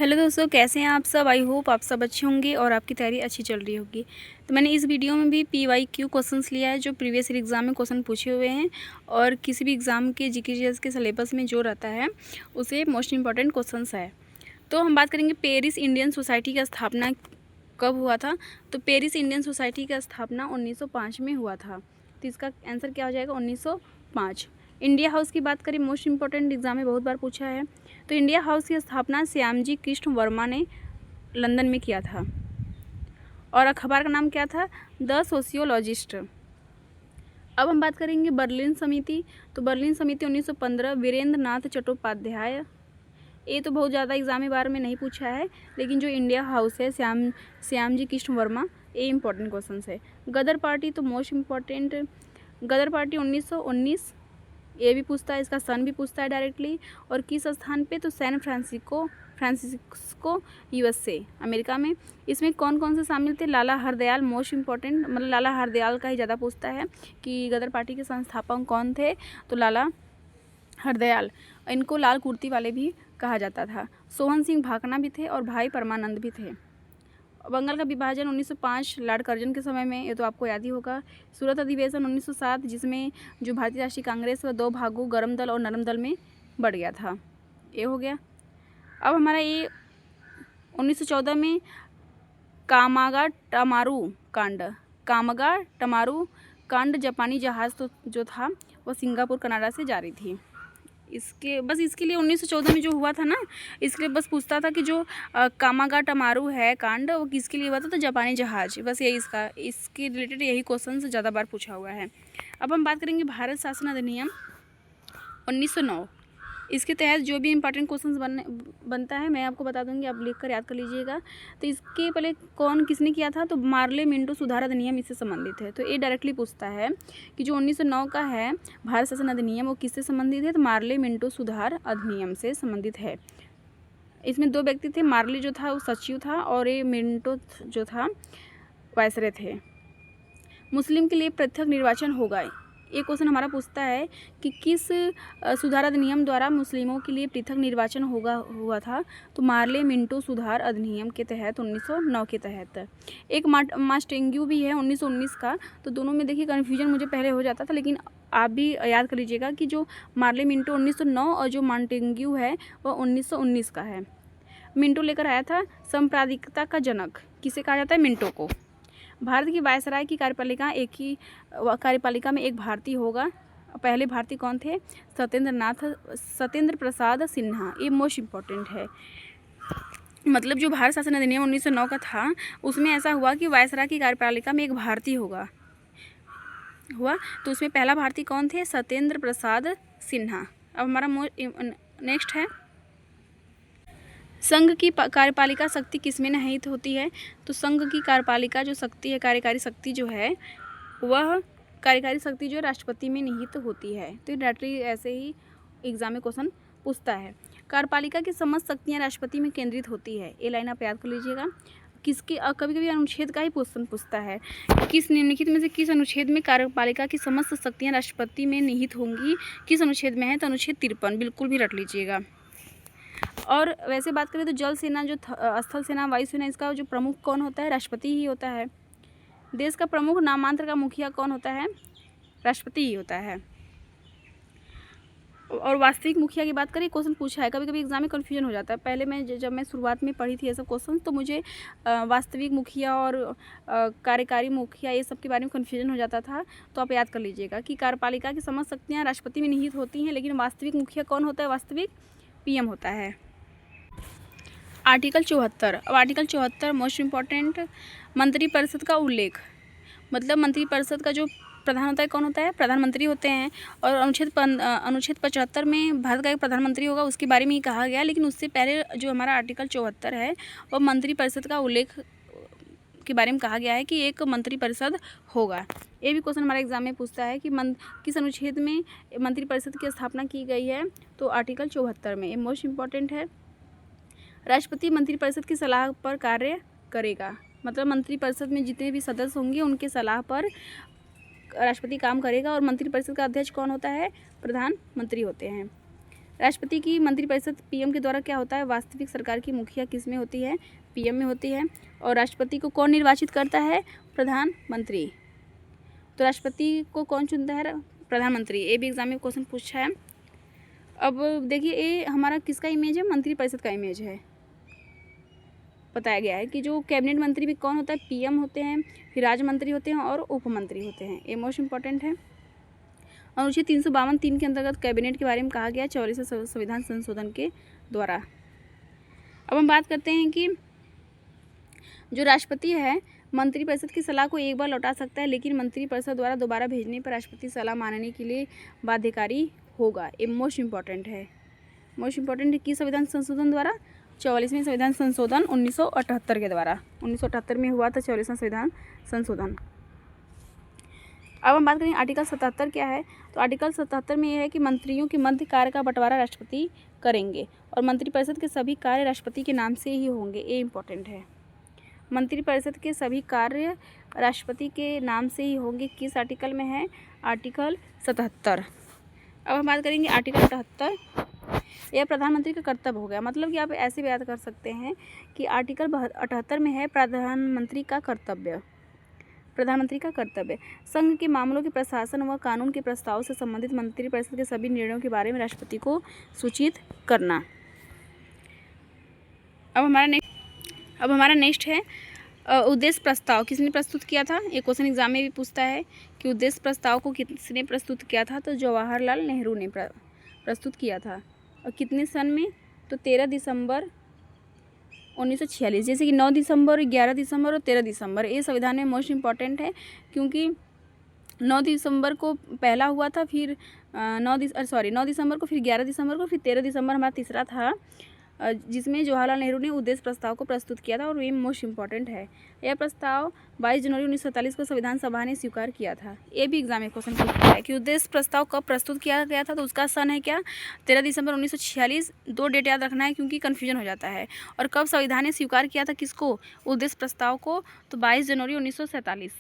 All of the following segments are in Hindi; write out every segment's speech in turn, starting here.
हेलो दोस्तों, कैसे हैं आप सब। आई होप आप सब अच्छे होंगे और आपकी तैयारी अच्छी चल रही होगी। तो मैंने इस वीडियो में भी PYQ क्वेश्चंस लिया है जो प्रीवियस ईयर एग्ज़ाम में क्वेश्चन पूछे हुए हैं और किसी भी एग्ज़ाम के GK के सिलेबस में जो रहता है उसे मोस्ट इंपॉर्टेंट क्वेश्चंस है। तो हम बात करेंगे पेरिस इंडियन सोसाइटी का स्थापना कब हुआ था। तो पेरिस इंडियन सोसाइटी का स्थापना 1905 में हुआ था। तो इसका आंसर क्या हो जाएगा, 1905। इंडिया हाउस की बात करें, मोस्ट इंपॉर्टेंट एग्जाम में बहुत बार पूछा है। तो इंडिया हाउस की स्थापना श्यामजी कृष्ण वर्मा ने लंदन में किया था और अखबार का नाम क्या था, द सोशियोलॉजिस्ट। अब हम बात करेंगे बर्लिन समिति। तो बर्लिन समिति 1915, वीरेंद्र नाथ चट्टोपाध्याय। ये तो बहुत ज़्यादा एग्जाम बार में नहीं पूछा है, लेकिन जो इंडिया हाउस है श्यामजी कृष्ण वर्मा, ये इंपॉर्टेंट क्वेश्चन है। गदर पार्टी तो मोस्ट इम्पॉर्टेंट, गदर पार्टी 1919, ये भी पूछता है, इसका सन भी पूछता है डायरेक्टली। और किस स्थान पे, तो सैन फ्रांसिस्को USA अमेरिका में। इसमें कौन कौन से शामिल थे, लाला हरदयाल, मोस्ट इंपॉर्टेंट, मतलब लाला हरदयाल का ही ज़्यादा पूछता है कि गदर पार्टी के संस्थापक कौन थे, तो लाला हरदयाल। इनको लाल कुर्ती वाले भी कहा जाता था। सोहन सिंह भाकना भी थे और भाई परमानंद भी थे। बंगाल का विभाजन 1905 लॉर्ड कर्जन के समय में, ये तो आपको याद ही होगा। सूरत अधिवेशन 1907, जिसमें जो भारतीय राष्ट्रीय कांग्रेस व 2 भागों गर्म दल और नरम दल में बढ़ गया था, ये हो गया। अब हमारा ये 1914 में कामागा टमारू कांड जापानी जहाज़ तो जो था वह सिंगापुर कनाडा से जारी थी। इसके लिए 1914 में जो हुआ था ना, इसके लिए बस पूछता था कि जो कामागाटामारू है कांड, वो किसके लिए हुआ था, तो जापानी जहाज। बस यही इसके रिलेटेड यही क्वेश्चन ज़्यादा बार पूछा हुआ है। अब हम बात करेंगे भारत शासन अधिनियम 1909। इसके तहत जो भी इंपॉर्टेंट क्वेश्चंस बनता है मैं आपको बता दूंगी, आप लिख कर याद कर लीजिएगा। तो इसके पहले किसने किया था, तो मार्ले मिंटो सुधार अधिनियम इससे संबंधित है। तो ये डायरेक्टली पूछता है कि जो 1909 का है भारत शासन अधिनियम, वो किससे संबंधित है, तो मार्ले मिंटो सुधार अधिनियम से संबंधित है। इसमें 2 व्यक्ति थे, मार्ले जो था वो सचिव था और ये मिंटो जो था वायसरॉय थे। मुस्लिम के लिए पृथक निर्वाचन होगा, ये क्वेश्चन हमारा पूछता है कि किस सुधार अधिनियम द्वारा मुस्लिमों के लिए पृथक निर्वाचन हुआ था, तो मार्ले मिंटो सुधार अधिनियम के तहत 1909 के तहत। एक मास्टेंग्यू भी है 1919 का। तो दोनों में देखिए कन्फ्यूजन मुझे पहले हो जाता था, लेकिन आप भी याद कर लीजिएगा कि जो मार्ले मिंटो 1909 और जो मास्टेंग्यू है वह 1919 का है। मिंटो लेकर आया था सांप्रदायिकता का जनक, किसे कहा जाता है, मिंटो को। भारत की वायसराय की कार्यपालिका में एक भारतीय होगा। पहले भारतीय कौन थे, सत्येंद्र प्रसाद सिन्हा। ये मोस्ट इम्पॉर्टेंट है। मतलब जो भारत शासन अधिनियम 1909 का था, उसमें ऐसा हुआ कि वायसराय की कार्यपालिका में एक भारतीय हुआ, तो उसमें पहला भारतीय कौन थे, सत्येंद्र प्रसाद सिन्हा। अब हमारा नेक्स्ट है, संघ की कार्यपालिका शक्ति किसमें निहित होती है, तो संघ की कार्यपालिका जो शक्ति है, कार्यकारी शक्ति जो है, वह कार्यकारी शक्ति जो राष्ट्रपति में निहित होती है। तो डायरेक्टली ऐसे ही एग्जाम में क्वेश्चन पूछता है। कार्यपालिका की समस्त शक्तियाँ राष्ट्रपति में केंद्रित होती है, ये लाइन आप याद कर लीजिएगा। किसके कभी कभी अनुच्छेद का ही क्वेश्चन पूछता है, किस निम्नलिखित में से किस अनुच्छेद में कार्यपालिका की समस्त शक्तियाँ राष्ट्रपति में निहित होंगी, किस अनुच्छेद में है, तो अनुच्छेद 53, बिल्कुल भी रट लीजिएगा। और वैसे बात करें तो जल सेना, जो स्थल सेना, वायुसेना, इसका जो प्रमुख कौन होता है, राष्ट्रपति ही होता है। देश का प्रमुख नामांतर का मुखिया कौन होता है, राष्ट्रपति ही होता है। और वास्तविक मुखिया की बात करें, क्वेश्चन पूछा है, कभी कभी एग्जाम में कन्फ्यूजन हो जाता है। पहले जब मैं शुरुआत में पढ़ी थी ये सब क्वेश्चन, तो मुझे वास्तविक मुखिया और कार्यकारी मुखिया ये सब के बारे में कन्फ्यूजन हो जाता था। तो आप याद कर लीजिएगा कि कार्यपालिका की समस्त शक्तियाँ राष्ट्रपति में निहित होती हैं, लेकिन वास्तविक मुखिया कौन होता है, वास्तविक PM होता है। आर्टिकल 74। अब आर्टिकल 74 मोस्ट इम्पॉर्टेंट, मंत्रिपरिषद का उल्लेख। मतलब मंत्रिपरिषद का जो प्रधान होता है कौन होता है, प्रधानमंत्री होते हैं। और अनुच्छेद 75 में भारत का एक प्रधानमंत्री होगा, उसके बारे में ही कहा गया। लेकिन उससे पहले जो हमारा आर्टिकल 74 है, वह मंत्रिपरिषद का उल्लेख के बारे में कहा गया है कि एक मंत्रिपरिषद होगा। ये भी क्वेश्चन हमारे एग्जाम में पूछता है कि किस अनुच्छेद में मंत्रिपरिषद की स्थापना की गई है, तो आर्टिकल 74 में। ये मोस्ट इम्पॉर्टेंट है। राष्ट्रपति मंत्रिपरिषद की सलाह पर कार्य करेगा, मतलब मंत्रिपरिषद में जितने भी सदस्य होंगे उनके सलाह पर राष्ट्रपति काम करेगा। और मंत्रिपरिषद का अध्यक्ष कौन होता है, प्रधानमंत्री होते हैं। राष्ट्रपति की मंत्रिपरिषद पीएम के द्वारा क्या होता है? वास्तविक सरकार की मुखिया किस में होती है? पीएम में होती है। और राष्ट्रपति को कौन निर्वाचित करता है? प्रधानमंत्री। तो राष्ट्रपति को कौन चुनता है? प्रधानमंत्री। ये भी एग्जाम में क्वेश्चन पूछा है। अब देखिए ये हमारा किसका इमेज है? मंत्रिपरिषद का इमेज है। बताया गया है कि जो कैबिनेट मंत्री भी कौन होता है? पीएम होते हैं, फिर राज्य मंत्री होते हैं और उप मंत्री होते हैं। ये मोस्ट इंपॉर्टेंट है। अनुच्छेद 352(3) के अंतर्गत कैबिनेट के बारे में कहा गया 44वें संविधान संशोधन के द्वारा। अब हम बात करते हैं कि जो राष्ट्रपति है मंत्रिपरिषद की सलाह को एक बार लौटा सकता है, लेकिन मंत्रिपरिषद द्वारा दोबारा भेजने पर राष्ट्रपति सलाह मानने के लिए बाध्यकारी होगा। ये मोस्ट इंपॉर्टेंट है। मोस्ट इंपॉर्टेंट किस संविधान संशोधन द्वारा? 44वें संविधान संशोधन 1978 के द्वारा। 1978 में हुआ था 44वां संविधान संशोधन। अब हम बात करें आर्टिकल 77 क्या है। तो आर्टिकल 77 में यह है कि मंत्रियों के मध्य कार्य का बंटवारा राष्ट्रपति करेंगे और मंत्रिपरिषद के सभी कार्य राष्ट्रपति के नाम से ही होंगे। ये इंपॉर्टेंट है। मंत्रिपरिषद के सभी कार्य राष्ट्रपति के नाम से ही होंगे। किस आर्टिकल में है? आर्टिकल 77। अब हम बात करेंगे आर्टिकल 78। यह प्रधानमंत्री का कर्तव्य हो गया। मतलब कि आप ऐसे भी याद कर सकते हैं कि आर्टिकल 78 में है प्रधानमंत्री का कर्तव्य। प्रधानमंत्री का कर्तव्य संघ के मामलों के प्रशासन व कानून के प्रस्ताव से संबंधित मंत्रिपरिषद के सभी निर्णयों के बारे में राष्ट्रपति को सूचित करना। अब हमारा नेक्स्ट है उद्देश्य प्रस्ताव। किसने प्रस्तुत किया था? ये क्वेश्चन एग्जाम में भी पूछता है कि उद्देश्य प्रस्ताव को किसने प्रस्तुत किया था? तो जवाहरलाल नेहरू ने प्रस्तुत किया था। और कितने सन में? तो 13 दिसंबर 1946। जैसे कि 9 दिसंबर, 11 दिसंबर और 13 दिसंबर ये संविधान में मोस्ट इम्पॉर्टेंट है, क्योंकि 9 दिसंबर को पहला हुआ था, फिर 9 दिसंबर को, फिर 11 दिसंबर को, फिर 13 दिसंबर हमारा तीसरा था, जिसमें जवाहरलाल नेहरू ने उद्देश्य प्रस्ताव को प्रस्तुत किया था और ये मोस्ट इम्पॉर्टेंट है। यह प्रस्ताव 22 जनवरी 1947 को संविधान सभा ने स्वीकार किया था। ये भी एग्जाम में क्वेश्चन पूछता है कि उद्देश्य प्रस्ताव कब प्रस्तुत किया गया था? तो उसका सन है क्या? 13 दिसंबर 1946। 2 डेट याद रखना है क्योंकि कन्फ्यूजन हो जाता है। और कब संविधान ने स्वीकार किया था किसको? उद्देश्य प्रस्ताव को? तो 22 जनवरी 1947।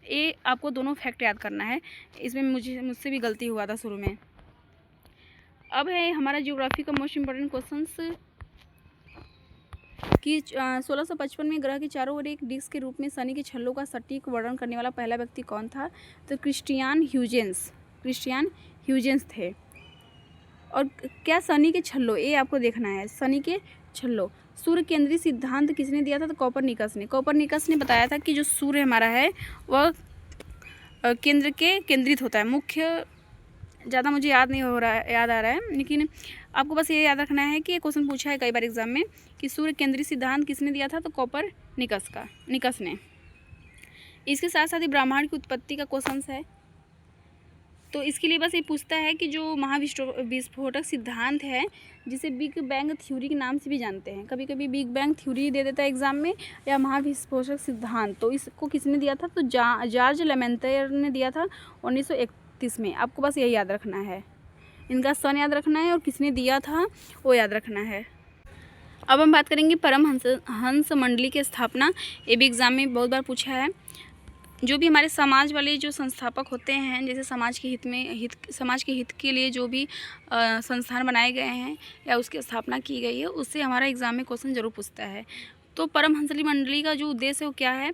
ये आपको दोनों फैक्ट याद करना है। इसमें मुझसे भी गलती हुआ था शुरू में। अब है हमारा ज्योग्राफी का मोस्ट इम्पॉर्टेंट क्वेश्चन कि 1655 में ग्रह के चारों ओर एक डिस्क के रूप में शनि के छल्लों का सटीक वर्णन करने वाला पहला व्यक्ति कौन था? तो क्रिस्टियन ह्यूजेंस थे। और क्या शनि के छल्लों, ये आपको देखना है। शनि के छल्लों सूर्य केंद्रीय सिद्धांत किसने दिया था? तो कोपरनिकस ने। कोपरनिकस ने बताया था कि जो सूर्य हमारा है वह केंद्र के केंद्रित होता है। मुख्य ज़्यादा मुझे याद आ रहा है, लेकिन आपको बस ये याद रखना है कि ये क्वेश्चन पूछा है कई बार एग्जाम में कि सूर्य केंद्रीय सिद्धांत किसने दिया था? तो कोपरनिकस ने। इसके साथ साथ ही ब्रह्मांड की उत्पत्ति का क्वेश्चन है। तो इसके लिए बस ये पूछता है कि जो महाविस्फोटक सिद्धांत है, जिसे बिग बैंग थ्योरी के नाम से भी जानते हैं, कभी कभी बिग बैंग थ्योरी दे देता है एग्जाम में, या महाविस्फोटक सिद्धांत, तो इसको किसने दिया था? तो जॉर्ज लेमेंतर ने दिया था 1931 में। आपको बस यही याद रखना है, इनका सन याद रखना है और किसने दिया था वो याद रखना है। अब हम बात करेंगे परमहंस मंडली की स्थापना। ये भी एग्जाम में बहुत बार पूछा है। जो भी हमारे समाज वाले जो संस्थापक होते हैं, जैसे समाज के हित के लिए जो भी संस्थान बनाए गए हैं या उसकी स्थापना की गई है, उससे हमारा एग्जाम में क्वेश्चन जरूर पूछता है। तो परमहंस मंडली का जो उद्देश्य है वो क्या है?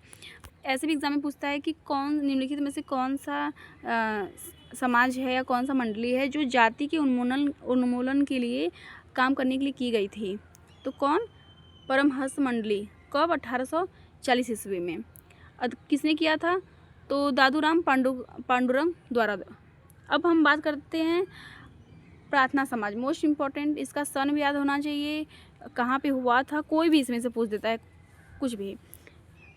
ऐसे भी एग्जाम में पूछता है कि कौन निम्नलिखित में से कौन सा समाज है या कौन सा मंडली है जो जाति के उन्मूलन के लिए काम करने के लिए की गई थी। तो कौन? परमहंस मंडली। कब? 1840 ईस्वी में। किसने किया था? तो दादूराम पांडुरंग द्वारा। अब हम बात करते हैं प्रार्थना समाज, मोस्ट इम्पॉर्टेंट। इसका सन भी याद होना चाहिए, कहाँ पे हुआ था, कोई भी इसमें से पूछ देता है कुछ भी।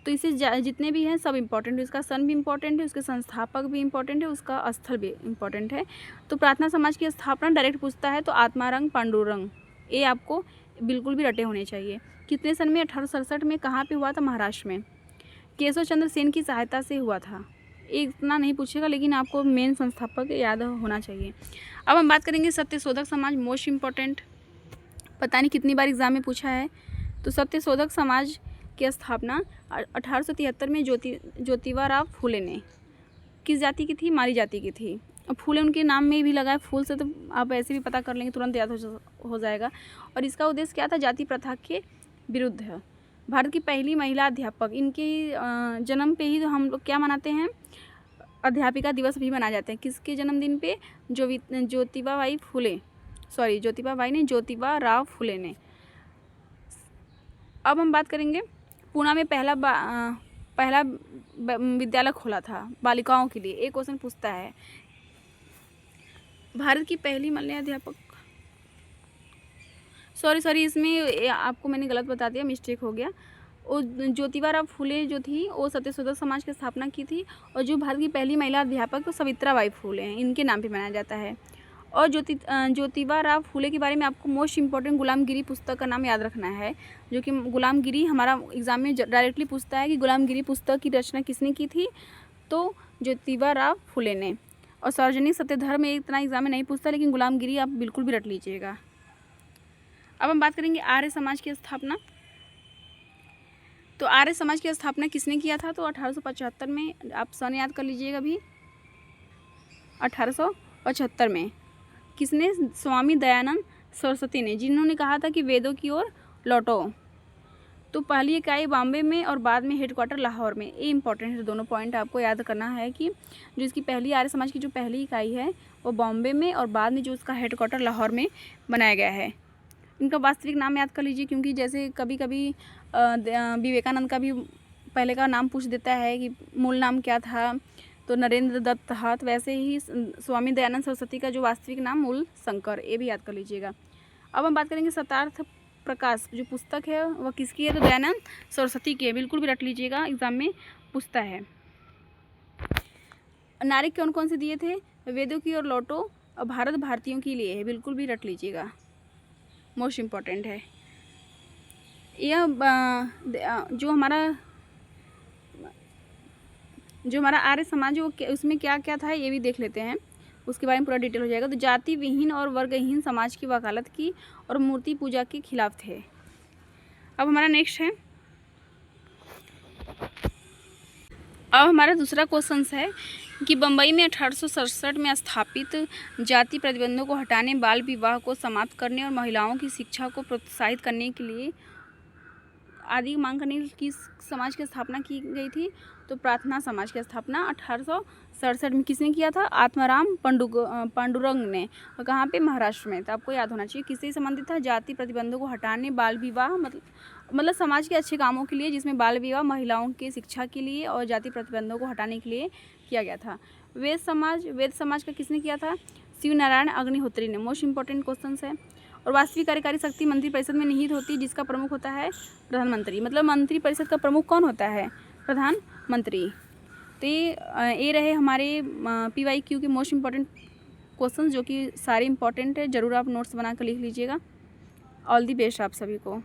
तो इसे जितने भी हैं सब इम्पॉर्टेंट है। उसका सन भी इम्पॉर्टेंट है, उसके संस्थापक भी इम्पॉर्टेंट है, उसका स्थल भी इम्पॉर्टेंट है। तो प्रार्थना समाज की स्थापना डायरेक्ट पूछता है तो आत्मारंग पांडुरंग, ये आपको बिल्कुल भी रटे होने चाहिए। कितने सन में? 1867 में। कहाँ पे हुआ था? महाराष्ट्र में। केशव चंद्र सेन की सहायता से हुआ था। इतना नहीं पूछेगा, लेकिन आपको मेन संस्थापक याद होना चाहिए। अब हम बात करेंगे सत्यशोधक समाज, मोस्ट इम्पॉर्टेंट। पता नहीं कितनी बार एग्जाम में पूछा है। तो सत्यशोधक समाज की स्थापना 1873 में ज्योतिबा राव फूले ने। किस जाति की थी? माली जाति की थी। और फूले उनके नाम में भी लगा है, फूल से तो आप ऐसे भी पता कर लेंगे, तुरंत याद हो जाएगा। और इसका उद्देश्य क्या था? जाति प्रथा के विरुद्ध है। भारत की पहली महिला अध्यापक, इनके जन्म पे ही तो हम लोग क्या मनाते हैं? अध्यापिका दिवस भी मनाया जाता है। किसके जन्मदिन पे? ज्योतिबा राव फुले ने। अब हम बात करेंगे, पूना में पहला विद्यालय खोला था बालिकाओं के लिए। एक क्वेश्चन पूछता है, भारत की पहली महिला अध्यापक, सॉरी इसमें आपको मैंने गलत बता दिया, मिस्टेक हो गया। वो ज्योतिबा राव फुले जो थी वो सत्यशोधक समाज की स्थापना की थी। और जो भारत की पहली महिला अध्यापक वो सावित्रीबाई फुले हैं, इनके नाम पे मनाया जाता है। और ज्योतिबा राव फुले के बारे में आपको मोस्ट इम्पॉर्टेंट गुलामगिरी पुस्तक का नाम याद रखना है, जो कि गुलामगिरी हमारा एग्जाम में डायरेक्टली पूछता है कि गुलामगिरी पुस्तक की रचना किसने की थी? तो ज्योतिबा राव फुले ने। और सार्वजनिक सत्यधर्म में इतना एग्जाम में नहीं पूछता, लेकिन गुलामगिरी आप बिल्कुल भी रट लीजिएगा। अब हम बात करेंगे आर्य समाज की स्थापना। तो आर्य समाज की स्थापना किसने किया था? तो 1875 में, आप सन याद कर लीजिएगा भी, 1875 में। किसने? स्वामी दयानंद सरस्वती ने, जिन्होंने कहा था कि वेदों की ओर लौटो। तो पहली इकाई बॉम्बे में और बाद में हेडक्वार्टर लाहौर में। ये इंपॉर्टेंट है, दोनों पॉइंट आपको याद करना है कि जो इसकी पहली आर्य समाज की जो पहली इकाई है वो बॉम्बे में और बाद में जो उसका हेडक्वार्टर लाहौर में बनाया गया है। इनका वास्तविक नाम याद कर लीजिए, क्योंकि जैसे कभी कभी विवेकानंद का भी पहले का नाम पूछ देता है कि मूल नाम क्या था, तो नरेंद्र दत्त था। तो वैसे ही स्वामी दयानंद सरस्वती का जो वास्तविक नाम मूल शंकर, ये भी याद कर लीजिएगा। अब हम बात करेंगे शतार्थ प्रकाश जो पुस्तक है वह किसकी है? तो दयानंद सरस्वती की है, बिल्कुल भी रट लीजिएगा, एग्जाम में पूछता है। नारे कौन कौन से दिए थे? वेदों की ओर लौटो और भारत भारतीयों के लिए है, बिल्कुल भी रट लीजिएगा, मोस्ट इम्पॉर्टेंट है। यह जो हमारा आर्य समाज वो उसमें क्या क्या था ये भी देख लेते हैं, उसके बारे में पूरा डिटेल हो जाएगा। तो जाति विहीन और वर्गहीन समाज की वकालत की और मूर्ति पूजा के खिलाफ थे। अब हमारा नेक्स्ट है, अब हमारा दूसरा क्वेश्चन है कि बम्बई में 1867 में स्थापित जाति प्रतिबंधों को हटाने, बाल विवाह को समाप्त करने और महिलाओं की शिक्षा को प्रोत्साहित करने के लिए आदि मांग करने की समाज की स्थापना की गई थी। तो प्रार्थना समाज की स्थापना 1867 में किसने किया था? आत्माराम पांडुरंग ने। और कहाँ पे? महाराष्ट्र में। तो आपको याद होना चाहिए किससे संबंधित था? जाति प्रतिबंधों को हटाने, बाल विवाह मतलब समाज के अच्छे कामों के लिए, जिसमें बाल विवाह, महिलाओं की शिक्षा के लिए और जाति प्रतिबंधों को हटाने के लिए किया गया था। वेद समाज का किसने किया था? शिव नारायण अग्निहोत्री ने। मोस्ट इंपॉर्टेंट क्वेश्चन है। और वास्तविक कार्यकारी शक्ति मंत्रिपरिषद में निहित होती है, जिसका प्रमुख होता है प्रधानमंत्री। मतलब मंत्रिपरिषद का प्रमुख कौन होता है? प्रधानमंत्री। तो ये रहे हमारे PYQ के मोस्ट इंपॉर्टेंट क्वेश्चन, जो कि सारे इंपॉर्टेंट है। ज़रूर आप नोट्स बना कर लिख लीजिएगा। ऑल दी बेस्ट आप सभी को।